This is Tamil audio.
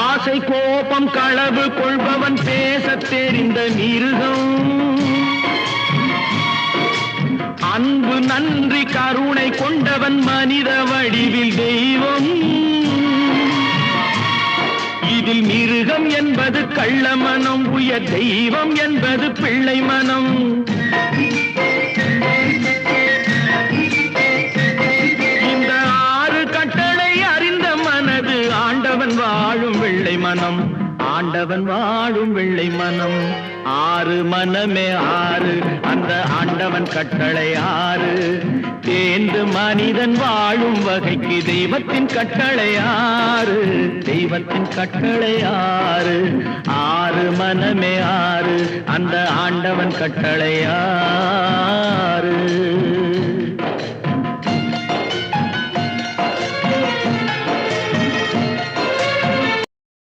ஆசை கோபம் களவு கொள்பவன் பேசத் தெரிந்த மிருகம். அன்பு நன்றி கருணை கொண்டவன் மனித வடிவில் தெய்வம். இதில் மிருகம் என்பது கள்ள மனம், உயர் தெய்வம் என்பது பிள்ளை மனம். இந்த 6 கட்டளை அறிந்த மனது ஆண்டவன் வாழும் வெள்ளை மனம், ஆண்டவன் வாழும் வெள்ளை மனம். 6 மனமே 6, அந்த ஆண்டவன் கட்டளை 6. தேர்ந்து மனிதன் வாழும் வகைக்கு தெய்வத்தின் கட்டளை 6, தெய்வத்தின் கட்டளை 6. 6 மனமே 6, அந்த ஆண்டவன் கட்டளை 6.